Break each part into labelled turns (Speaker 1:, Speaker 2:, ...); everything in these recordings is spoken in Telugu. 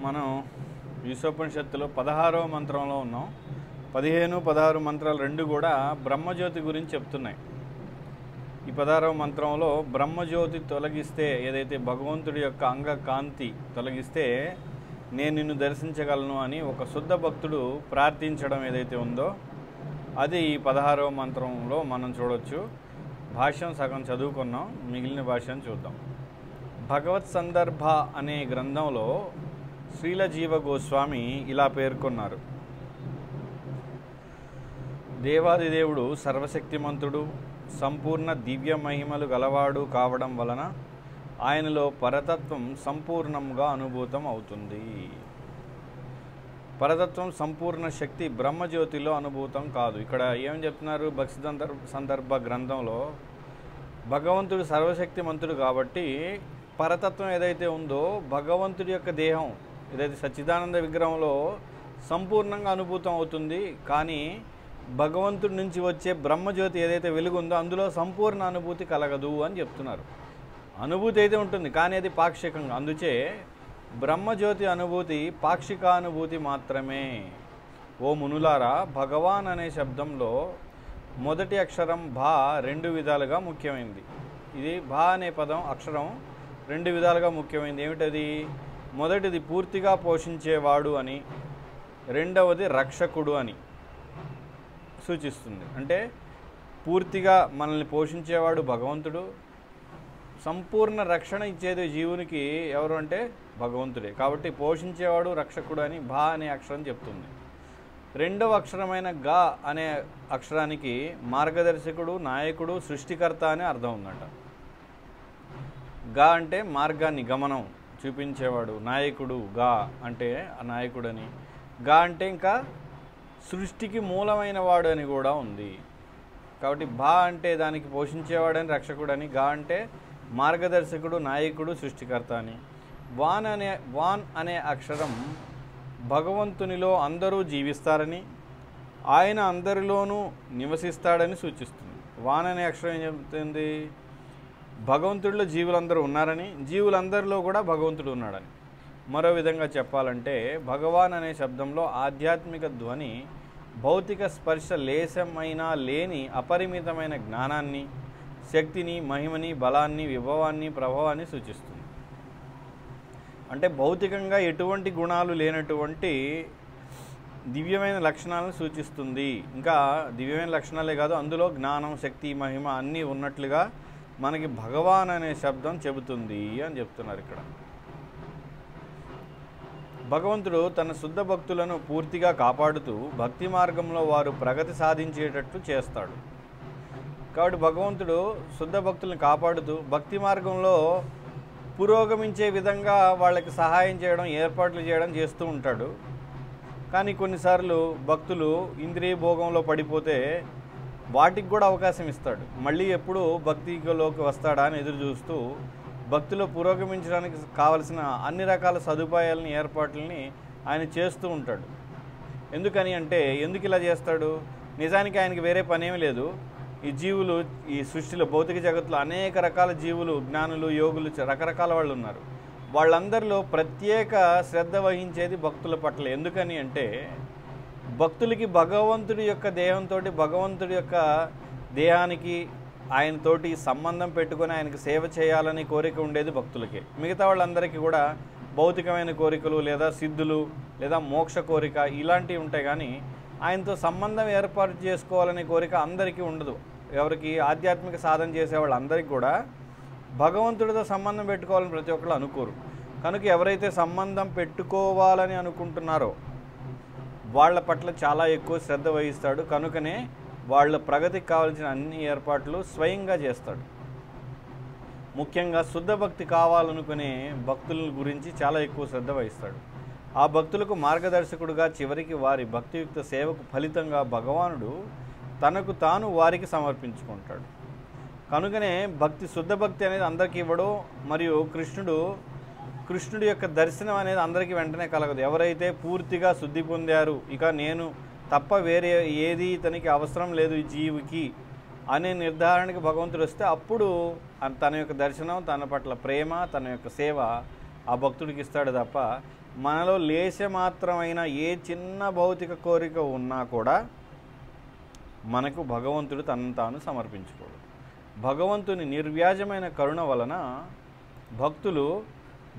Speaker 1: మనం ఈశోపనిషత్తులో 16వ మంత్రంలో ఉన్నాం. 15, 16 మంత్రాలు రెండు కూడా బ్రహ్మజ్యోతి గురించి చెప్తున్నాయి. ఈ 16వ మంత్రంలో బ్రహ్మజ్యోతి తొలగిస్తే, ఏదైతే భగవంతుడి యొక్క అంగ కాంతి తొలగిస్తే నేను నిన్ను దర్శించగలను అని ఒక శుద్ధ భక్తుడు ప్రార్థించడం ఏదైతే ఉందో అది ఈ 16వ మంత్రంలో మనం చూడవచ్చు. భాష్యం సగం చదువుకున్నాం, మిగిలిన భాష్యం చూద్దాం. భగవత్ సందర్భ అనే గ్రంథంలో శ్రీల జీవ గోస్వామి ఇలా పేర్కొన్నారు. దేవాదిదేవుడు సర్వశక్తిమంతుడు, సంపూర్ణ దివ్య మహిమలు గలవాడు కావడం వలన ఆయనలో పరతత్వం సంపూర్ణంగా అనుభూతం అవుతుంది. పరతత్వం సంపూర్ణ శక్తి బ్రహ్మజ్యోతిలో అనుభూతం కాదు. ఇక్కడ ఏం చెప్తున్నారు? భక్తి సందర్భ గ్రంథంలో భగవంతుడు సర్వశక్తిమంతుడు కాబట్టి పరతత్వం ఏదైతే ఉందో భగవంతుడి యొక్క దేహం ఏదైతే సచ్చిదానంద విగ్రహంలో సంపూర్ణంగా అనుభూతం అవుతుంది. కానీ భగవంతుడి నుంచి వచ్చే బ్రహ్మజ్యోతి ఏదైతే వెలుగుందో అందులో సంపూర్ణ అనుభూతి కలగదు అని చెప్తున్నారు. అనుభూతి అయితే ఉంటుంది కానీ అది పాక్షికంగా. అందుచే బ్రహ్మజ్యోతి అనుభూతి పాక్షికానుభూతి మాత్రమే. ఓ మునులారా, భగవాన్ అనే శబ్దంలో మొదటి అక్షరం భా రెండు విధాలుగా ముఖ్యమైనది. ఇది భా అనే పదం అక్షరం రెండు విధాలుగా ముఖ్యమైనది. ఏమిటది? మొదటిది పూర్తిగా పోషించేవాడు అని, రెండవది రక్షకుడు అని సూచిస్తుంది. అంటే పూర్తిగా మనల్ని పోషించేవాడు భగవంతుడు, సంపూర్ణ రక్షణ ఇచ్చేది జీవునికి ఎవరు అంటే భగవంతుడే. కాబట్టి పోషించేవాడు రక్షకుడు అని భా అనే అక్షరం చెప్తుంది. రెండవ అక్షరమైన గా అనే అక్షరానికి మార్గదర్శకుడు, నాయకుడు, సృష్టికర్త అని అర్థం ఉందట. గా అంటే మార్గాన్ని, గమనం చూపించేవాడు, నాయకుడు గా అంటే ఆ నాయకుడని, గా అంటే ఇంకా సృష్టికి మూలమైన వాడు అని కూడా ఉంది. కాబట్టి భా అంటే దానికి పోషించేవాడని, రక్షకుడని, గా అంటే మార్గదర్శకుడు, నాయకుడు, సృష్టికర్త అని. వాన్ అనే అక్షరం భగవంతునిలో అందరూ జీవిస్తారని, ఆయన అందరిలోనూ నివసిస్తాడని సూచిస్తుంది. వాన్ అనే అక్షరం ఏం చెప్తుంది? భగవంతుడిలో జీవులందరూ ఉన్నారని, జీవులందరిలో కూడా భగవంతుడు ఉన్నాడని. మరో విధంగా చెప్పాలంటే భగవాన్ అనే శబ్దంలో ఆధ్యాత్మిక ధ్వని భౌతిక స్పర్శ లేశమైనా లేని అపరిమితమైన జ్ఞానాన్ని, శక్తిని, మహిమని, బలాన్ని, విభవాన్ని, ప్రభావాన్ని సూచిస్తుంది. అంటే భౌతికంగా ఎటువంటి గుణాలు లేనటువంటి దివ్యమైన లక్షణాలను సూచిస్తుంది. ఇంకా దివ్యమైన లక్షణాలే కాదు, అందులో జ్ఞానం, శక్తి, మహిమ అన్నీ ఉన్నట్లుగా మనకి భగవాన్ అనే శబ్దం చెబుతుంది అని చెప్తున్నారు ఇక్కడ. భగవంతుడు తన శుద్ధ భక్తులను పూర్తిగా కాపాడుతూ భక్తి మార్గంలో వారు ప్రగతి సాధించేటట్లు చేస్తాడు. కాబట్టి భగవంతుడు శుద్ధ భక్తులను కాపాడుతూ భక్తి మార్గంలో పురోగమించే విధంగా వాళ్ళకి సహాయం చేయడం, ఏర్పాట్లు చేయడం చేస్తూ ఉంటాడు. కానీ కొన్నిసార్లు భక్తులు ఇంద్రియ భోగంలో పడిపోతే వాటికి కూడా అవకాశం ఇస్తాడు. మళ్ళీ ఎప్పుడు భక్తిలోకి వస్తాడా అని ఎదురు చూస్తూ భక్తిలో పురోగమించడానికి కావలసిన అన్ని రకాల సదుపాయాలని, ఏర్పాట్లని ఆయన చేస్తూ ఉంటాడు. ఎందుకని అంటే, ఎందుకు ఇలా చేస్తాడు? నిజానికి ఆయనకి వేరే పనేమీ లేదు. ఈ జీవులు, ఈ సృష్టిలో భౌతిక జగత్తులో అనేక రకాల జీవులు, జ్ఞానులు, యోగులు, రకరకాల వాళ్ళు ఉన్నారు. వాళ్ళందరిలో ప్రత్యేక శ్రద్ధ వహించేది భక్తుల పట్ల. ఎందుకని అంటే భక్తులకి భగవంతుడి యొక్క దేహంతో, భగవంతుడి యొక్క దేహానికి ఆయనతోటి సంబంధం పెట్టుకొని ఆయనకి సేవ చేయాలని కోరిక ఉండేది భక్తులకి. మిగతా వాళ్ళందరికీ కూడా భౌతికమైన కోరికలు లేదా సిద్ధులు లేదా మోక్ష కోరిక ఇలాంటివి ఉంటాయి. కానీ ఆయనతో సంబంధం ఏర్పాటు చేసుకోవాలనే కోరిక అందరికీ ఉండదు. ఎవరికి? ఆధ్యాత్మిక సాధన చేసే వాళ్ళందరికీ కూడా భగవంతుడితో సంబంధం పెట్టుకోవాలని ప్రతి ఒక్కరు అనుకోరు. కనుక ఎవరైతే సంబంధం పెట్టుకోవాలని అనుకుంటున్నారో వాళ్ళ పట్ల చాలా ఎక్కువ శ్రద్ధ వహిస్తాడు. కనుకనే వాళ్ళ ప్రగతికి కావాల్సిన అన్ని ఏర్పాట్లు స్వయంగా చేస్తాడు. ముఖ్యంగా శుద్ధ భక్తి కావాలనుకునే భక్తుల గురించి చాలా ఎక్కువ శ్రద్ధ వహిస్తాడు. ఆ భక్తులకు మార్గదర్శకుడుగా చివరికి వారి భక్తియుక్త సేవకు ఫలితంగా భగవానుడు తనకు తాను వారికి సమర్పించుకుంటాడు. కనుకనే భక్తి, శుద్ధ భక్తి అనేది అందరికీ ఇవ్వడు. మరియు కృష్ణుడి యొక్క దర్శనం అనేది అందరికీ వెంటనే కలగదు. ఎవరైతే పూర్తిగా శుద్ధి పొందారు, ఇక నేను తప్ప వేరే ఏది ఇతనికి అవసరం లేదు ఈ జీవికి అనే నిర్ధారణకి భగవంతుడు వస్తే అప్పుడు తన యొక్క దర్శనం, తన పట్ల ప్రేమ, తన యొక్క సేవ ఆ భక్తుడికి ఇస్తాడు తప్ప మనలో లేశమాత్రమైన ఏ చిన్న భౌతిక కోరిక ఉన్నా కూడా మనకు భగవంతుడు తనను తాను సమర్పించుకోడు. భగవంతుని నిర్వ్యాజమైన కరుణ వలన భక్తులు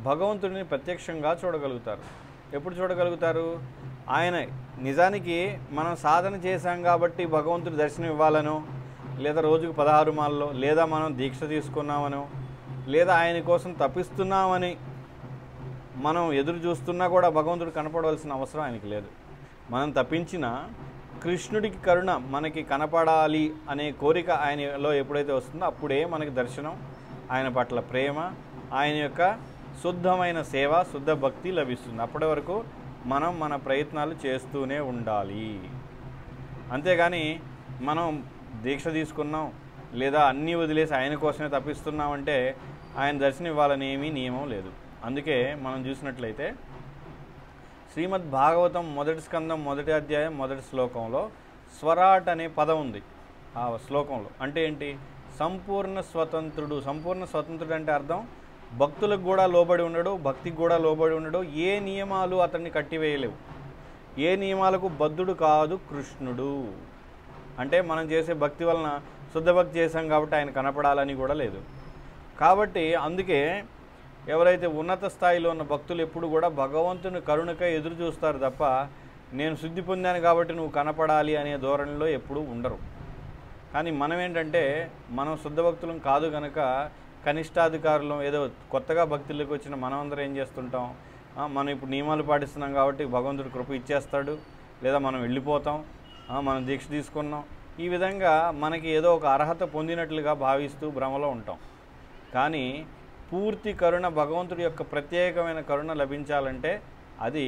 Speaker 1: భగవంతుడిని ప్రత్యక్షంగా చూడగలుగుతారు. ఎప్పుడు చూడగలుగుతారు? ఆయన నిజానికి మనం సాధన చేశాం కాబట్టి భగవంతుడి దర్శనం ఇవ్వాలనో, లేదా రోజుకు 16 మాలలో, లేదా మనం దీక్ష తీసుకున్నామనో, లేదా ఆయన కోసం తపిస్తున్నామని మనం ఎదురు చూస్తున్నా కూడా భగవంతుడు కనపడవలసిన అవసరం ఆయనకి లేదు. మనం తప్పించిన కృష్ణుడికి కరుణ మనకి కనపడాలి అనే కోరిక ఆయనలో ఎప్పుడైతే వస్తుందో అప్పుడే మనకి దర్శనం, ఆయన పట్ల ప్రేమ, ఆయన యొక్క శుద్ధమైన సేవ, శుద్ధ భక్తి లభిస్తుంది. అప్పటి వరకు మనం మన ప్రయత్నాలు చేస్తూనే ఉండాలి. అంతేగాని మనం దీక్ష తీసుకున్నాం లేదా అన్నీ వదిలేసి ఆయన కోసమే తప్పిస్తున్నామంటే ఆయన దర్శనం ఇవ్వాలని ఏమీ నియమం లేదు. అందుకే మనం చూసినట్లయితే శ్రీమద్ భాగవతం మొదటి స్కందం మొదటి అధ్యాయం మొదటి శ్లోకంలో స్వరాట్ అనే పదం ఉంది. ఆ శ్లోకంలో అంటే ఏంటి? సంపూర్ణ స్వతంత్రుడు. సంపూర్ణ స్వతంత్రుడు అంటే అర్థం భక్తులకు కూడా లోబడి ఉండడు, భక్తికి కూడా లోబడి ఉండడు, ఏ నియమాలు అతన్ని కట్టివేయలేవు, ఏ నియమాలకు బద్ధుడు కాదు కృష్ణుడు. అంటే మనం చేసే భక్తి వలన శుద్ధ భక్తి చేశాం కాబట్టి ఆయన కనపడాలని కూడా లేదు. కాబట్టి అందుకే ఎవరైతే ఉన్నత స్థాయిలో ఉన్న భక్తులు ఎప్పుడు కూడా భగవంతుని కరుణకై ఎదురు చూస్తారు తప్ప నేను శుద్ధి పొందాను కాబట్టి నువ్వు కనపడాలి అనే ధోరణిలో ఎప్పుడూ ఉండరు. కానీ మనం ఏంటంటే మనం శుద్ధ భక్తులం కాదు కనుక కనిష్టాధికారులం, ఏదో కొత్తగా భక్తులకు వచ్చిన మనమందరం ఏం చేస్తుంటాం, మనం ఇప్పుడు నియమాలు పాటిస్తున్నాం కాబట్టి భగవంతుడు కృప ఇచ్చేస్తాడు, లేదా మనం వెళ్ళిపోతాం, మనం దీక్ష తీసుకున్నాం, ఈ విధంగా మనకి ఏదో ఒక అర్హత పొందినట్లుగా భావిస్తూ భ్రమలో ఉంటాం. కానీ పూర్తి కరుణ, భగవంతుడి యొక్క ప్రత్యేకమైన కరుణ లభించాలంటే అది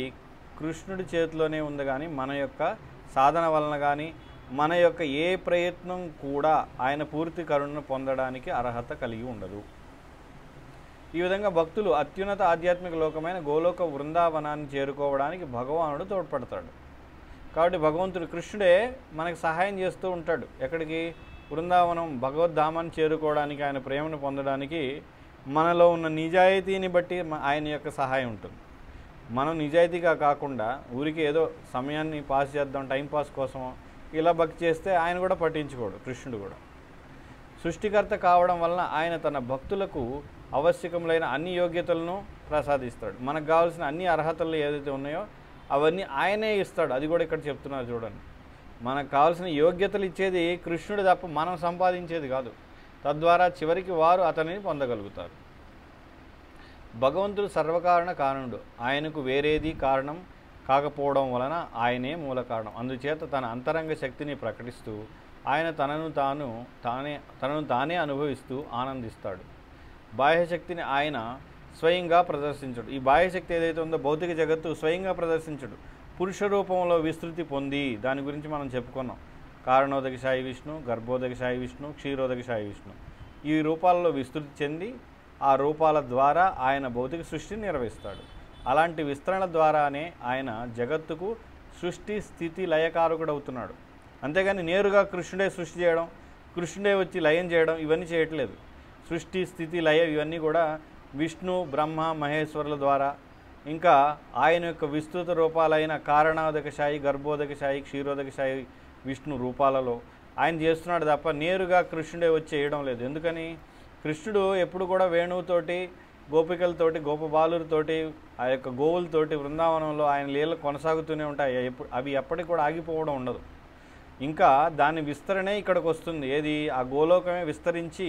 Speaker 1: కృష్ణుడి చేతిలోనే ఉంది. కానీ మన యొక్క సాధన వలన కానీ మన యొక్క ఏ ప్రయత్నం కూడా ఆయన పూర్తి కరుణను పొందడానికి అర్హత కలిగి ఉండదు. ఈ విధంగా భక్తులు అత్యున్నత ఆధ్యాత్మిక లోకమైన గోలోక వృందావనాన్ని చేరుకోవడానికి భగవానుడు తోడ్పడతాడు. కాబట్టి భగవంతుడు కృష్ణుడే మనకు సహాయం చేస్తూ ఉంటాడు. ఎక్కడికి? బృందావనం భగవద్ధామాన్ని చేరుకోవడానికి, ఆయన ప్రేమను పొందడానికి మనలో ఉన్న నిజాయితీని బట్టి ఆయన యొక్క సహాయం ఉంటుంది. మనం నిజాయితీగా కాకుండా ఊరికి ఏదో సమయాన్ని పాస్ చేద్దాం టైంపాస్ కోసమో ఇలా భక్తి చేస్తే ఆయన కూడా పట్టించుకోడు. కృష్ణుడు కూడా సృష్టికర్త కావడం వలన ఆయన తన భక్తులకు ఆవశ్యకములైన అన్ని యోగ్యతలను ప్రసాదిస్తాడు. మనకు కావాల్సిన అన్ని అర్హతలు ఏదైతే ఉన్నాయో అవన్నీ ఆయనే ఇస్తాడు. అది కూడా ఇక్కడ చెప్తున్నారు చూడండి. మనకు కావాల్సిన యోగ్యతలు ఇచ్చేది కృష్ణుడు తప్ప మనం సంపాదించేది కాదు. తద్వారా చివరికి వారు అతనిని పొందగలుగుతారు. భగవంతుడు సర్వకారణ కారణుడు. ఆయనకు వేరేది కారణం కాకపోవడం వలన ఆయనే మూల కారణం. అందుచేత తన అంతరంగ శక్తిని ప్రకటిస్తూ ఆయన తనను తానే అనుభవిస్తూ ఆనందిస్తాడు. బాహ్యశక్తిని ఆయన స్వయంగా ప్రదర్శించడు. ఈ బాహ్యశక్తి ఏదైతే ఉందో భౌతిక జగత్తు స్వయంగా ప్రదర్శించడు. పురుష రూపంలో విస్తృతి పొంది, దాని గురించి మనం చెప్పుకున్నాం. కారణోదక సాయి విష్ణు, గర్భోదక సాయి విష్ణు, క్షీరోదక సాయి విష్ణు, ఈ రూపాలలో విస్తృతి చెంది ఆ రూపాల ద్వారా ఆయన భౌతిక సృష్టిని నిర్వహిస్తాడు. అలాంటి విస్తరణ ద్వారానే ఆయన జగత్తుకు సృష్టి స్థితి లయకారకుడు అవుతున్నాడు. అంతేగాని నేరుగా కృష్ణుడే సృష్టి చేయడం, కృష్ణుడే వచ్చి లయం చేయడం ఇవన్నీ చేయట్లేదు. సృష్టి స్థితి లయ ఇవన్నీ కూడా విష్ణు, బ్రహ్మ, మహేశ్వరుల ద్వారా, ఇంకా ఆయన యొక్క విస్తృత రూపాలైన కారణోదక సాయి, గర్భోదక సాయి, క్షీరోదక సాయి విష్ణు రూపాలలో ఆయన చేస్తున్నాడు తప్ప నేరుగా కృష్ణుడే వచ్చి చేయడం లేదు. ఎందుకని? కృష్ణుడు ఎప్పుడు కూడా వేణువుతోటి, గోపికలతోటి, గోపబాలులతోటి, ఆ యొక్క గోవులతోటి బృందావనంలో ఆయన లీలలు కొనసాగుతూనే ఉంటాయి. అవి ఎప్పటికి కూడా ఆగిపోవడం ఉండదు. ఇంకా దాని విస్తరణే ఇక్కడికి వస్తుంది. ఏది? ఆ గోలోకమే విస్తరించి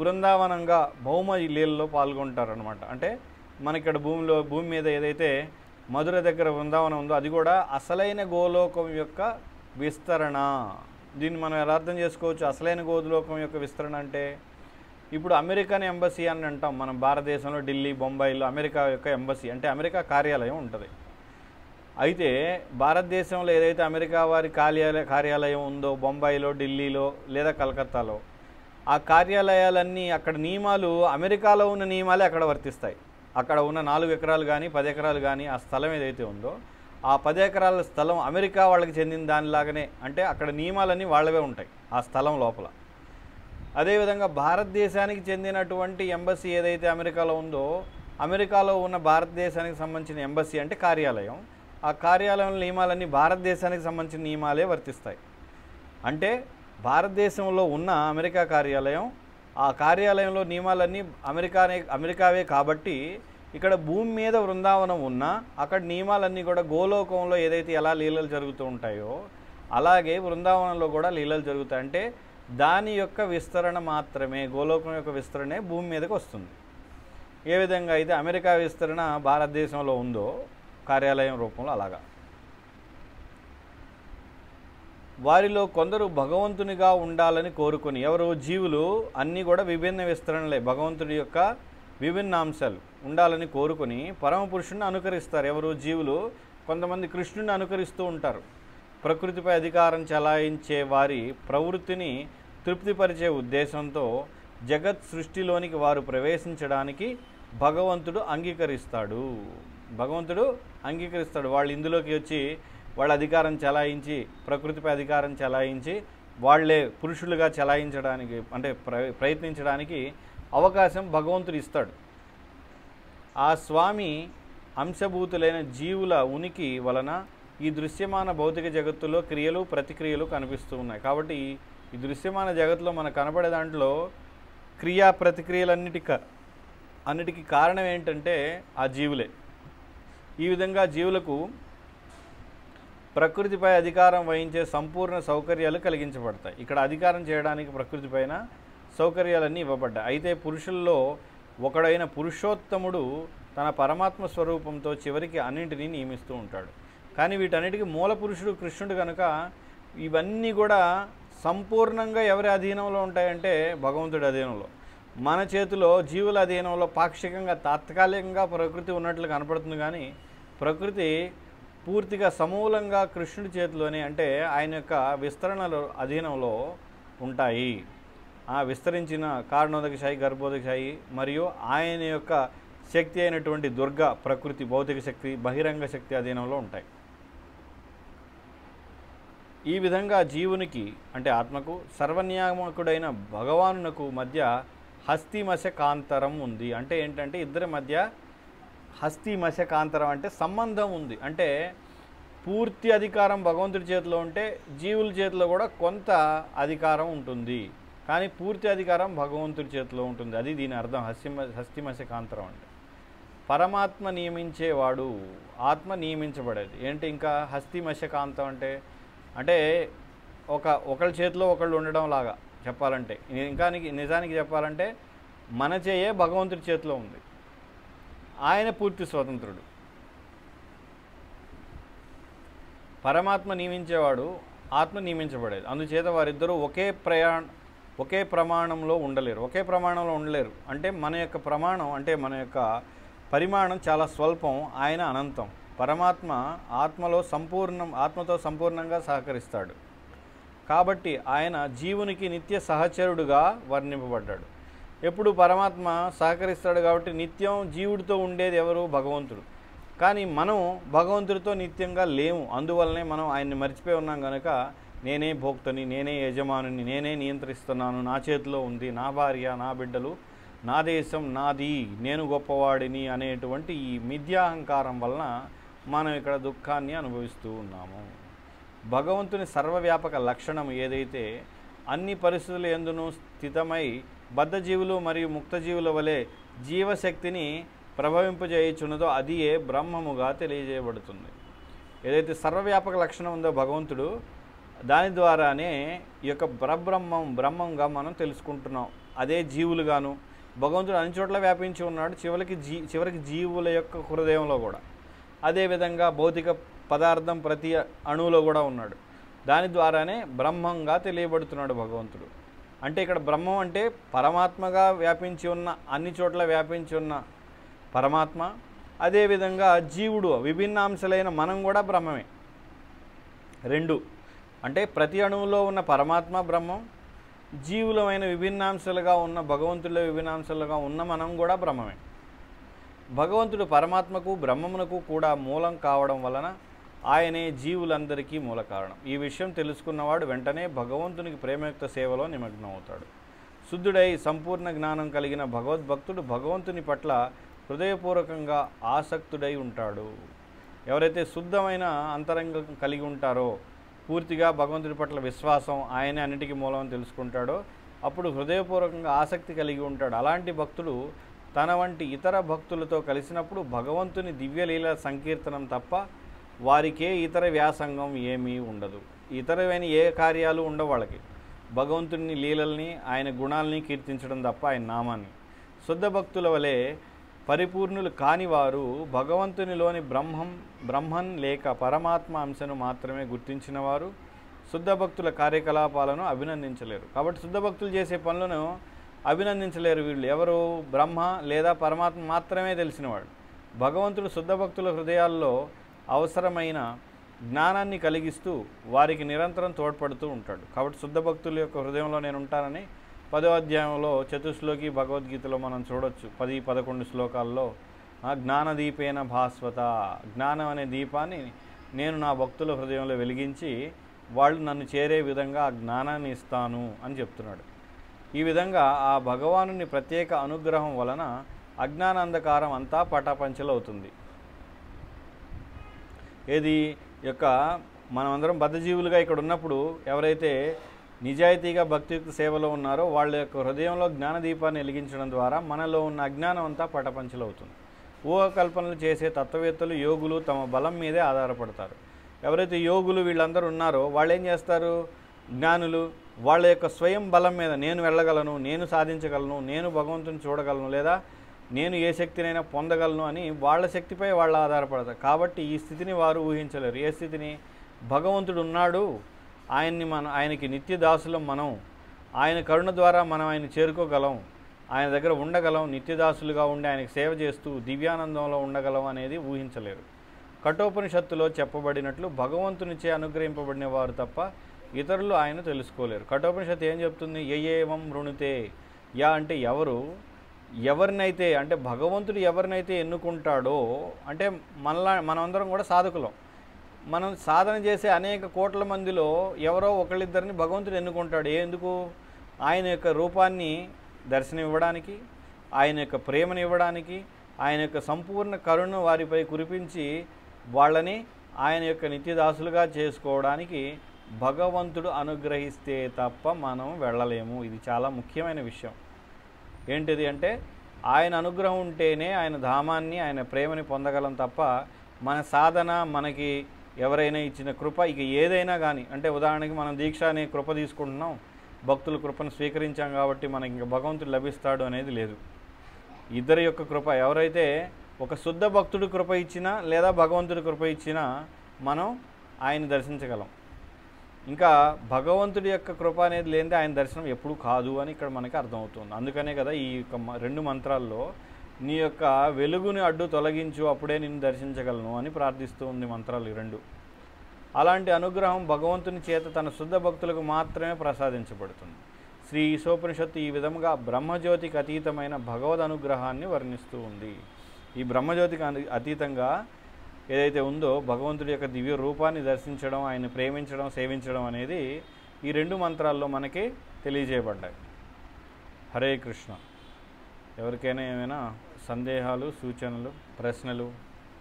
Speaker 1: బృందావనంగా భౌమ లీలలో పాల్గొంటారనమాట. అంటే మనకిక్కడ భూమి మీద ఏదైతే మధుర దగ్గర బృందావనం ఉందో అది కూడా అసలైన గోలోకం యొక్క విస్తరణ. దీన్ని మనం ఎలా అర్థం చేసుకోవచ్చు? అసలైన గోలోకం యొక్క విస్తరణ అంటే ఇప్పుడు అమెరికన్ ఎంబసీ అని అంటాం మనం భారతదేశంలో. ఢిల్లీ, బొంబాయిలో అమెరికా యొక్క ఎంబసీ అంటే అమెరికా కార్యాలయం ఉంటుంది. అయితే భారతదేశంలో ఏదైతే అమెరికా వారి కార్యాలయం ఉందో బొంబాయిలో, ఢిల్లీలో లేదా కలకత్తాలో, ఆ కార్యాలయాలన్నీ అక్కడ నియమాలు అమెరికాలో ఉన్న నియమాలే అక్కడ వర్తిస్తాయి. అక్కడ ఉన్న 4 ఎకరాలు కానీ 10 ఎకరాలు కానీ ఆ స్థలం ఏదైతే ఉందో ఆ 10 ఎకరాల స్థలం అమెరికా వాళ్ళకి చెందిన దానిలాగానే, అంటే అక్కడ నియమాలన్నీ వాళ్ళవే ఉంటాయి ఆ స్థలం లోపల. అదేవిధంగా భారతదేశానికి చెందినటువంటి ఎంబసీ ఏదైతే అమెరికాలో ఉందో అమెరికాలో ఉన్న భారతదేశానికి సంబంధించిన ఎంబసీ అంటే కార్యాలయం, ఆ కార్యాలయంలో నియమాలన్నీ భారతదేశానికి సంబంధించిన నియమాలే వర్తిస్తాయి. అంటే భారతదేశంలో ఉన్న అమెరికా కార్యాలయం, ఆ కార్యాలయంలో నియమాలన్నీ అమెరికావే కాబట్టి ఇక్కడ భూమి మీద బృందావనం ఉన్నా అక్కడ నియమాలన్నీ కూడా గోలోకంలో ఏదైతే ఎలా లీలలు జరుగుతూ ఉంటాయో అలాగే బృందావనంలో కూడా లీలలు జరుగుతాయి. అంటే దాని యొక్క విస్తరణ మాత్రమే, గోలోకం యొక్క విస్తరణే భూమి మీదకి వస్తుంది. ఏ విధంగా అయితే అమెరికా విస్తరణ భారతదేశంలో ఉందో కార్యాలయం రూపంలో అలాగా. వారిలో కొందరు భగవంతునిగా ఉండాలని కోరుకొని, ఎవరు? జీవులు అన్నీ కూడా విభిన్న విస్తరణలే, భగవంతుడి యొక్క విభిన్న అంశాలు ఉండాలని కోరుకొని పరమపురుషుని అనుకరిస్తారు. ఎవరు? జీవులు. కొంతమంది కృష్ణుని అనుకరిస్తూ ఉంటారు. ప్రకృతిపై అధికారం చలాయించే వారి ప్రవృత్తిని తృప్తిపరిచే ఉద్దేశంతో జగత్ సృష్టిలోనికి వారు ప్రవేశించడానికి భగవంతుడు అంగీకరిస్తాడు. వాళ్ళు ఇందులోకి వచ్చి వాళ్ళ అధికారం చలాయించి, ప్రకృతిపై అధికారం చలాయించి వాళ్ళే పురుషులుగా చలాయించడానికి అంటే ప్రయత్నించడానికి అవకాశం భగవంతుడు ఇస్తాడు. ఆ స్వామి అంశభూతులైన జీవుల ఉనికి వలన ఈ దృశ్యమాన భౌతిక జగత్తులో క్రియలు ప్రతిక్రియలు కనిపిస్తూ ఉన్నాయి. కాబట్టి ఈ దృశ్యమాన జగత్తులో మనకు కనపడే దాంట్లో క్రియా ప్రతిక్రియలన్నిటికీ కారణం ఏంటంటే ఆ జీవులే. ఈ విధంగా జీవులకు ప్రకృతిపై అధికారం వహించే సంపూర్ణ సౌకర్యాలు కలిగించబడతాయి. ఇక్కడ అధికారం చేయడానికి ప్రకృతి పైన సౌకర్యాలన్నీ ఇవ్వబడ్డాయి. అయితే పురుషుల్లో ఒకడైన పురుషోత్తముడు తన పరమాత్మ స్వరూపంతో చివరికి అన్నింటినీ నియమిస్తూ ఉంటాడు. కానీ వీటన్నిటికీ మూల పురుషుడు కృష్ణుడు కనుక ఇవన్నీ కూడా సంపూర్ణంగా ఎవరి అధీనంలో ఉంటాయంటే భగవంతుడి అధీనంలో. మన చేతిలో జీవుల అధీనంలో పాక్షికంగా తాత్కాలికంగా ప్రకృతి ఉన్నట్లు కనపడుతుంది, కానీ ప్రకృతి పూర్తిగా సమూలంగా కృష్ణుడి చేతిలోనే, అంటే ఆయన యొక్క విస్తరణల అధీనంలో ఉంటాయి. ఆ విస్తరించిన కారణోదకశాయి, గర్భోదకశాయి మరియు ఆయన యొక్క శక్తి అయినటువంటి దుర్గా ప్రకృతి భౌతిక శక్తి, బహిరంగ శక్తి అధీనంలో ఉంటాయి. ఈ విధంగా జీవునికి అంటే ఆత్మకు సర్వనియామకుడైన భగవానునకు మధ్య హస్తిమశకాంతరం ఉంది. అంటే ఏంటంటే ఇద్దరి మధ్య హస్తిమశకాంతరం అంటే సంబంధం ఉంది. అంటే పూర్తి అధికారం భగవంతుడి చేతిలో ఉంటే జీవుల చేతిలో కూడా కొంత అధికారం ఉంటుంది, కానీ పూర్తి అధికారం భగవంతుడి చేతిలో ఉంటుంది. అది దీని అర్థం హస్తిమశకాంతరం అంటే. పరమాత్మ నియమించేవాడు, ఆత్మ నియమించబడేది. ఏంటి ఇంకా హస్తిమశకాంతం అంటే ఒకళ్ళ చేతిలో ఒకళ్ళు ఉండడం లాగా చెప్పాలంటే. ఇంకా నిజానికి చెప్పాలంటే మన చేయే భగవంతుడి చేతిలో ఉంది, ఆయన పూర్తి స్వతంత్రుడు. పరమాత్మ నియమించేవాడు, ఆత్మ నియమించబడేది. అందుచేత వారిద్దరూ ఒకే ప్రమాణంలో ఉండలేరు. అంటే మన యొక్క ప్రమాణం అంటే మన యొక్క పరిమాణం చాలా స్వల్పం, ఆయన అనంతం. పరమాత్మ ఆత్మతో సంపూర్ణంగా సహకరిస్తాడు. కాబట్టి ఆయన జీవునికి నిత్య సహచరుడుగా వర్ణింపబడ్డాడు. ఎప్పుడు పరమాత్మ సహకరిస్తాడు కాబట్టి నిత్యం జీవుడితో ఉండేది ఎవరు? భగవంతుడు. కానీ మనం భగవంతుడితో నిత్యంగా లేము. అందువల్లనే మనం ఆయన్ని మర్చిపోయి ఉన్నాం కనుక నేనే భోక్తని, నేనే యజమానుని, నేనే నియంత్రిస్తున్నాను, నా చేతిలో ఉంది, నా భార్య, నా బిడ్డలు, నా దేశం నాది, నేను గొప్పవాడిని అనేటువంటి ఈ మిథ్యాహంకారం వలన మనం ఇక్కడ దుఃఖాన్ని అనుభవిస్తూ ఉన్నాము. భగవంతుని సర్వవ్యాపక లక్షణం ఏదైతే అన్ని పరిస్థితుల యందును స్థితమై బద్ధజీవులు మరియు ముక్తజీవుల వలె జీవశక్తిని ప్రభవింపజేయుచున్నదో అది ఏ బ్రహ్మముగా తెలియజేయబడుతుంది. ఏదైతే సర్వవ్యాపక లక్షణం ఉందో భగవంతుడు, దాని ద్వారానే ఈ యొక్క బ్రహ్మంగా మనం తెలుసుకుంటున్నాం. అదే జీవులుగాను భగవంతుడు అన్ని చోట్ల వ్యాపించి ఉన్నాడు, చివరికి జీవుల యొక్క హృదయంలో కూడా. అదేవిధంగా భౌతిక పదార్థం ప్రతి అణువులో కూడా ఉన్నాడు. దాని ద్వారానే బ్రహ్మంగా తెలియబడుతున్నాడు భగవంతుడు. అంటే ఇక్కడ బ్రహ్మం అంటే పరమాత్మగా వ్యాపించి ఉన్న, అన్ని చోట్ల వ్యాపించి ఉన్న పరమాత్మ. అదేవిధంగా జీవుడు, విభిన్నాంశాలైన మనం కూడా బ్రహ్మమే. రెండు అంటే ప్రతి అణువులో ఉన్న పరమాత్మ బ్రహ్మం, జీవులమైన విభిన్నాంశాలుగా ఉన్న భగవంతుడిలో విభిన్నాంశాలుగా ఉన్న మనం కూడా బ్రహ్మమే. భగవంతుడు పరమాత్మకు బ్రహ్మమునకు కూడా మూలం కావడం వలన ఆయనే జీవులందరికీ మూల కారణం. ఈ విషయం తెలుసుకున్నవాడు వెంటనే భగవంతునికి ప్రేమయుక్త సేవలో నిమగ్నం అవుతాడు. శుద్ధుడై సంపూర్ణ జ్ఞానం కలిగిన భగవద్భక్తుడు భగవంతుని పట్ల హృదయపూర్వకంగా ఆసక్తుడై ఉంటాడు. ఎవరైతే శుద్ధమైన అంతరంగం కలిగి ఉంటారో, పూర్తిగా భగవంతుడి పట్ల విశ్వాసం, ఆయనే అన్నిటికీ మూలం అని తెలుసుకుంటాడో, అప్పుడు హృదయపూర్వకంగా ఆసక్తి కలిగి ఉంటాడు. అలాంటి భక్తుడు తన వంటి ఇతర భక్తులతో కలిసినప్పుడు భగవంతుని దివ్యలీల సంకీర్తనం తప్ప వారికే ఇతర వ్యాసంగం ఏమీ ఉండదు. ఇతరమైన ఏ కార్యాలు ఉండవు వాళ్ళకి. భగవంతుని లీలల్ని, ఆయన గుణాలని కీర్తించడం తప్ప ఆయన నామాన్ని. శుద్ధ భక్తుల వలె పరిపూర్ణులు కాని వారు భగవంతునిలోని బ్రహ్మన్ లేక పరమాత్మ అంశను మాత్రమే గుర్తించిన వారు శుద్ధ భక్తుల కార్యకలాపాలను అభినందించలేరు. కాబట్టి శుద్ధ భక్తులు చేసే పనులను అభినందించలేరు వీళ్ళు. ఎవరు? బ్రహ్మ లేదా పరమాత్మ మాత్రమే తెలిసినవాడు. భగవంతుడు శుద్ధ భక్తుల హృదయాల్లో అవసరమైన జ్ఞానాన్ని కలిగిస్తూ వారికి నిరంతరం తోడ్పడుతూ ఉంటాడు. కాబట్టి శుద్ధ భక్తుల యొక్క హృదయంలో నేను ఉంటానని 10వ అధ్యాయంలో చతుశ్లోకి భగవద్గీతలో మనం చూడొచ్చు. 10-11 శ్లోకాల్లో జ్ఞానదీపేన భాస్వత, జ్ఞానం అనే దీపాన్ని నేను నా భక్తుల హృదయంలో వెలిగించి వాళ్ళు నన్ను చేరే విధంగా ఆ జ్ఞానాన్ని ఇస్తాను అని చెప్తున్నాడు. ఈ విధంగా ఆ భగవానుని ప్రత్యేక అనుగ్రహం వలన అజ్ఞాన అంధకారం అంతా పటాపంచలవుతుంది. ఏది యొక్క మనమందరం బద్ధజీవులుగా ఇక్కడ ఉన్నప్పుడు ఎవరైతే నిజాయితీగా భక్తియుక్త సేవలో ఉన్నారో వాళ్ళ యొక్క హృదయంలో జ్ఞానదీపాన్ని వెలిగించడం ద్వారా మనలో ఉన్న అజ్ఞానం అంతా పటపంచలవుతుంది. ఊహకల్పనలు చేసే తత్వవేత్తలు, యోగులు తమ బలం మీదే ఆధారపడతారు. ఎవరైతే యోగులు వీళ్ళందరూ ఉన్నారో వాళ్ళు ఏం చేస్తారు? జ్ఞానులు వాళ్ళ యొక్క స్వయం బలం మీద నేను వెళ్ళగలను, నేను సాధించగలను, నేను భగవంతుని చూడగలను, లేదా నేను ఏ శక్తినైనా పొందగలను అని వాళ్ళ శక్తిపై వాళ్ళు ఆధారపడతారు. కాబట్టి ఈ స్థితిని వారు ఊహించలేరు. ఏ స్థితిని? భగవంతుడు ఉన్నాడు, ఆయనకి నిత్య దాసులం మనం, ఆయన కరుణ ద్వారా మనం ఆయన చేరుకోగలం, ఆయన దగ్గర ఉండగలం, నిత్యదాసులుగా ఉండి ఆయనకు సేవ చేస్తూ దివ్యానందంలో ఉండగలం అనేది ఊహించలేరు. కఠోపనిషత్తులో చెప్పబడినట్లు భగవంతునిచే అనుగ్రహింపబడిన వారు తప్ప ఇతరులు ఆయన తెలుసుకోలేరు. కఠోపనిషత్తు ఏం చెప్తుంది? యయేవం వృణుతే. యా అంటే ఎవరినైతే అంటే భగవంతుడు ఎవరినైతే ఎన్నుకుంటాడో, అంటే మనమందరం కూడా సాధకులం. మనం సాధన చేసే అనేక కోట్ల మందిలో ఎవరో ఒకళ్ళిద్దరిని భగవంతుడు ఎన్నుకుంటాడు. ఎందుకు? ఆయన యొక్క రూపాన్ని దర్శనం ఇవ్వడానికి, ఆయన యొక్క ప్రేమను ఇవ్వడానికి, ఆయన యొక్క సంపూర్ణ కరుణ వారిపై కురిపించి వాళ్ళని ఆయన యొక్క నిత్యదాసులుగా చేసుకోవడానికి భగవంతుడు అనుగ్రహిస్తే తప్ప మనం వెళ్ళలేము. ఇది చాలా ముఖ్యమైన విషయం. ఏంటిది అంటే ఆయన అనుగ్రహం ఉంటేనే ఆయన ధామాన్ని, ఆయన ప్రేమని పొందగలం తప్ప మన సాధన, మనకి ఎవరైనా ఇచ్చిన కృప, ఇక ఏదైనా కానీ, అంటే ఉదాహరణకి మనం దీక్ష అనే కృప తీసుకుంటున్నాం, భక్తుల కృపను స్వీకరించాం కాబట్టి మనకి ఇంకా భగవంతుడు లభిస్తాడు అనేది లేదు. ఇద్దరి యొక్క కృప, ఎవరైతే ఒక శుద్ధ భక్తుడి కృప ఇచ్చినా లేదా భగవంతుడి కృప ఇచ్చినా మనం ఆయన దర్శించగలం. ఇంకా భగవంతుడి యొక్క కృప అనేది లేనిదే ఆయన దర్శనం ఎప్పుడు కాదు అని ఇక్కడ మనకి అర్థమవుతుంది. అందుకనే కదా ఈ యొక్క 2 మంత్రాల్లో నీ యొక్క వెలుగుని అడ్డు తొలగించు, అప్పుడే నిన్ను దర్శించగలను అని ప్రార్థిస్తూ ఉంది మంత్రాలు 2. అలాంటి అనుగ్రహం భగవంతుని చేత తన శుద్ధ భక్తులకు మాత్రమే ప్రసాదించబడుతుంది. శ్రీ ఈశోపనిషత్తు ఈ విధంగా బ్రహ్మజ్యోతికి అతీతమైన భగవద్ అనుగ్రహాన్ని వర్ణిస్తూ ఉంది. ఈ బ్రహ్మజ్యోతికి అతీతంగా ఏదైతే ఉందో భగవంతుడి యొక్క దివ్య రూపాన్ని దర్శించడం, ఆయన ప్రేమించడం, సేవించడం అనేది ఈ 2 మంత్రాల్లో మనకి తెలియజేయబడ్డాయి. హరే కృష్ణ. ఎవరికైనా ఏమైనా సందేహాలు, సూచనలు, ప్రశ్నలు?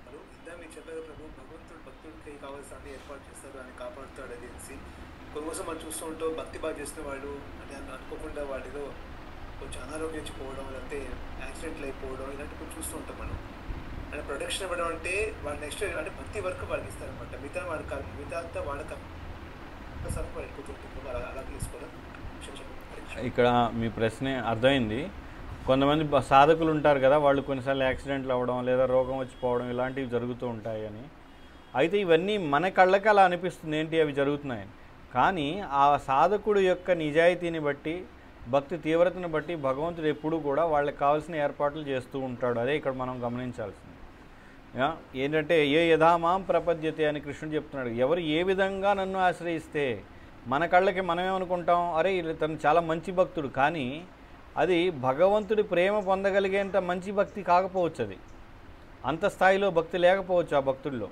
Speaker 2: భగవంతుడు భక్తుడికి కావాల్సిన ఏర్పాటు చేస్తాడు, ఆయన కాపాడుతాడు అనేసి కొన్ని మనం చూస్తూ ఉంటాం. భక్తి బాగా చేసిన వాళ్ళు అంటే అనుకోకుండా వాటిలో కొంచెం అనారోగ్యం పోవడం, లేకపోతే యాక్సిడెంట్లు అయిపోవడం, ఇలాంటివి కొంచెం చూస్తూ ఉంటాం మనం. అంటే ప్రొటెక్షన్ ఇవ్వడం అంటే వాళ్ళు నెక్స్ట్ అంటే భక్తి వరకు వాళ్ళకి ఇస్తారనమాట. మిగతా అంతా వాళ్ళకి సరుకు వెళ్ళిపోతుంటుంది. అలా తీసుకోవడం.
Speaker 1: ఇక్కడ మీ ప్రశ్నే అర్థమైంది. కొంతమంది సాధకులు ఉంటారు కదా, వాళ్ళు కొన్నిసార్లు యాక్సిడెంట్లు అవ్వడం లేదా రోగం వచ్చిపోవడం ఇలాంటివి జరుగుతూ ఉంటాయని. అయితే ఇవన్నీ మన కళ్ళకి అలా అనిపిస్తుంది, ఏంటి అవి జరుగుతున్నాయని. కానీ ఆ సాధకుడు యొక్క నిజాయితీని బట్టి, భక్తి తీవ్రతను బట్టి భగవంతుడు ఎప్పుడూ కూడా వాళ్ళకి కావాల్సిన ఏర్పాట్లు చేస్తూ ఉంటాడు. అదే ఇక్కడ మనం గమనించాల్సింది. ఏంటంటే ఏ యథామాం ప్రపద్యతే అని కృష్ణుడు చెప్తున్నాడు. ఎవరు ఏ విధంగా నన్ను ఆశ్రయిస్తే, మన కళ్ళకి మనమేమనుకుంటాం, అరే తను చాలా మంచి భక్తుడు, కానీ అది భగవంతుడి ప్రేమ పొందగలిగేంత మంచి భక్తి కాకపోవచ్చు, అది అంత స్థాయిలో భక్తి లేకపోవచ్చు ఆ భక్తుల్లో.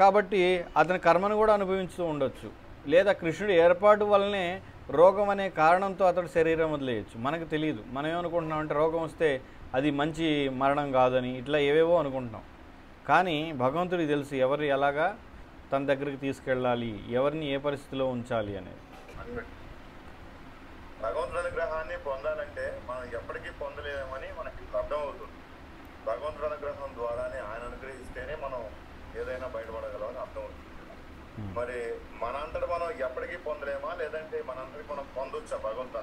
Speaker 1: కాబట్టి అతని కర్మను కూడా అనుభవించుతూ ఉండొచ్చు. లేదా కృష్ణుడి ఏర్పాటు వల్లనే రోగం అనే కారణంతో అతడు శరీరం వదిలేయచ్చు. మనకు తెలియదు. మనం ఏమనుకుంటున్నాం అంటే రోగం వస్తే అది మంచి మరణం కాదని ఇట్లా ఏవేవో అనుకుంటున్నాం. కానీ భగవంతుడికి తెలుసు ఎవరు ఎలాగా తన దగ్గరికి తీసుకెళ్ళాలి, ఎవరిని ఏ పరిస్థితిలో ఉంచాలి అనేది.
Speaker 3: భగవంతుడి అనుగ్రహాన్ని పొందాలంటే మనం ఎప్పటికీ పొందలేమని మనకి అర్థమవుతుంది. భగవంతుడి అనుగ్రహం ద్వారానే ఆయన అనుగ్రహిస్తేనే మనం ఏదైనా బయటపడగలమని అర్థమవుతుంది. మరి మనంతటి మనం ఎప్పటికీ పొందలేమా, లేదంటే మనంతటి మనం పొందొచ్చా భగవంతుడి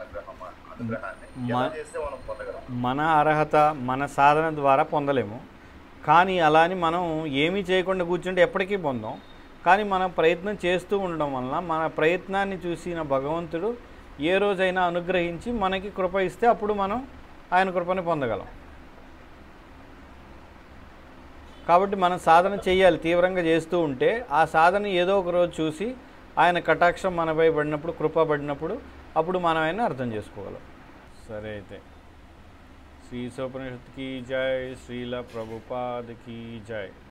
Speaker 3: అనుగ్రహాన్ని ఎలా చేస్తే మనం పొందగలం?
Speaker 1: మన అర్హత మన సాధన ద్వారా పొందలేము. కానీ అలా అని మనం ఏమీ చేయకుండా కూర్చుంటే ఎప్పటికీ పొందాం. కానీ మనం ప్రయత్నం చేస్తూ ఉండడం వలన మన ప్రయత్నాన్ని చూసిన భగవంతుడు ఏ రోజైనా అనుగ్రహించి మనకి కృప ఇస్తే అప్పుడు మనం ఆయన కృపని పొందగలం. కాబట్టి మనం సాధన చేయాలి. తీవ్రంగా చేస్తూ ఉంటే ఆ సాధన ఏదో ఒక రోజు చూసి ఆయన కటాక్షం మనపై పడినప్పుడు, కృప పడినప్పుడు అప్పుడు మనం ఆయన అర్థం చేసుకోగలం. సరే అయితే శ్రీ ఈశోపనిషత్ కీ జై, శ్రీల ప్రభుపాద్ కీ జై.